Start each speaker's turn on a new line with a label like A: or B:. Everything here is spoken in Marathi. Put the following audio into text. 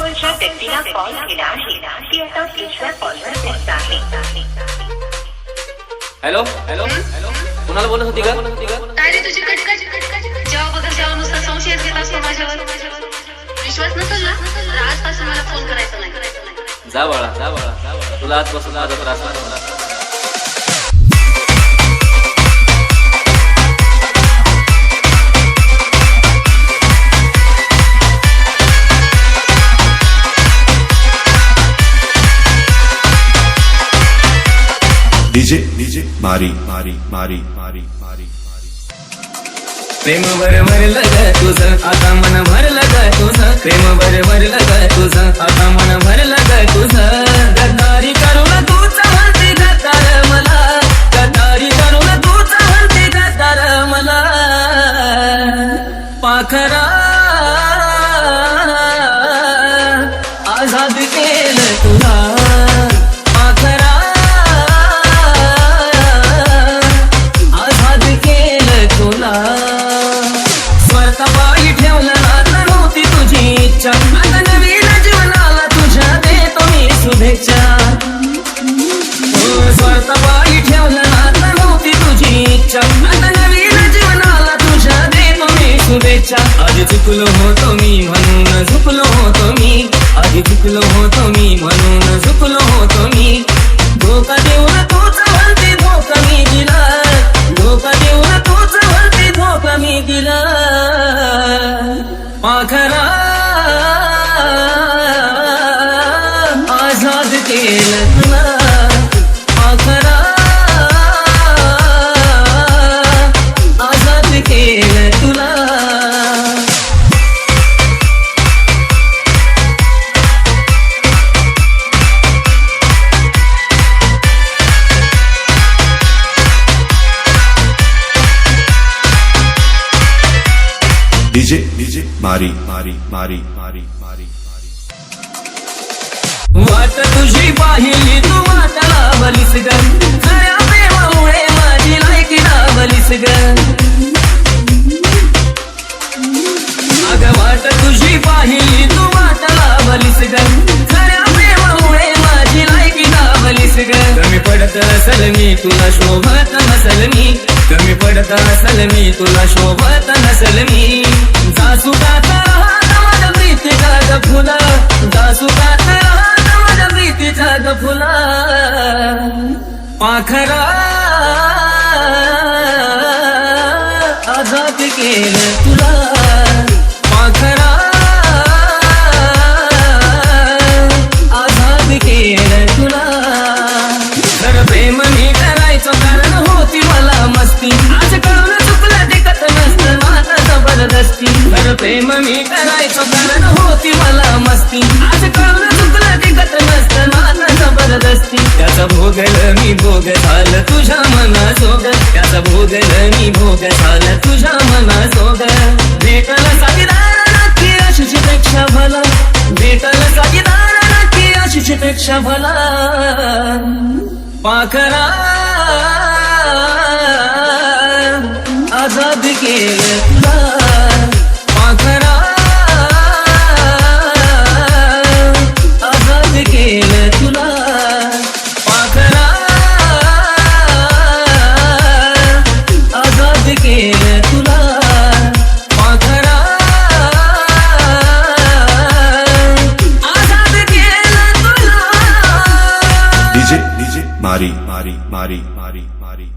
A: आपण ज्या व्यक्तीला कॉल केला आहे ती आता दुसऱ्या कॉलवर व्यस्त आहे.
B: हॅलो हॅलो कुणाला बोलत होती का?
C: काय रे तुझी कटकट जेव्हा बघा जेव्हा नुसता संशयच घेत असतो माझ्यावर. विश्वास नसेल ना तर आजपासून मला फोन करायचा नाही.
B: जा बाळा जा बाळा जा बाळा, तुला आजपासून माझा त्रास नाही.
D: डीजे डीजे मारी मारी मारी मारी मारी
E: प्रेम भरलं ग तुझं आता मन भरलं ग तुझं. प्रेम भरलं ग तुझं आता मन भरलं ग तुझं. गद्दारी करून तू चालती गद्दार मला. गद्दारी करून तू चालती गद्दार मला. पाखरा आझाद केलं तुला. पाखरा आझाद केलं तुला. स्वार्थपायी ठेवलं आता नव्हती तुझी इच्छा. आता नवीन जीवनाला तुझ्या देतो मी शुभेच्छा. स्वार्थपायी ठेवलं आता नव्हती तुझी इच्छा. आता नवीन जीवनाला तुझ्या देतो मी शुभेच्छा. आधी चुकलो होतो मी म्हणून झुकलो होतो मी. आधी चुकलो होतो मी म्हणून झुकलो होतो मी. धोका देऊन तूच वरती धोका मी दिला. धोका देऊन तूच वरती धोका मी दिला. पाखरा आझाद केलं तुला. पाखरा आझाद केलं तुला.
D: डीजे डीजे मारी मारी मारी मारी मारी मारी
E: वाट तुझी पाहिली तू वाट लावलीस ग. खऱ्या प्रेमामुळे माझी लायकी लावलीस ग. अगं वाट तुझी पाहिली तू वाट लावलीस ग. खऱ्या प्रेमामुळे माझी लायकी लावलीस ग. कमी पडत असल मी तुला शोभत नसल मी. कमी पडत असल मी तुला शोभत नसल मी. जासुकात राहत माझ्या प्रीतीचा ग फुला. जासुकात राहत माझ्या प्रीतीचा ग फुला. पाखरा आझाद केलं तुला. पाखरा आझाद केलं तुला. तर प्रेम मी करायचं कारण होती मला मस्ती. आज कळून चुकलं टिकत नसतं माझं जबरदस्ती. तर प्रेम मी करायचं कारण होती मला मस्ती. आज कळून चुकलं टिकत नसतं माझं जबरदस्ती. त्याचा भोगल मी भोग झालं तुझ्या मनाजोग. त्याचा भोगल मी भोग झालं तुझ्या मनाजोग. भेटल साथीदार नक्की अशीच पेक्षा भला. भेटल साथीदार नक्की अशीच पेक्षा भला. पाखरा आझाद केलं तुला. पाखरा आझाद केलं तुला. पाखरा आझाद केलं तुला. पाखरा आझाद केलं तुला.
D: डीजे डीजे मारी मारी मारी मारी मारी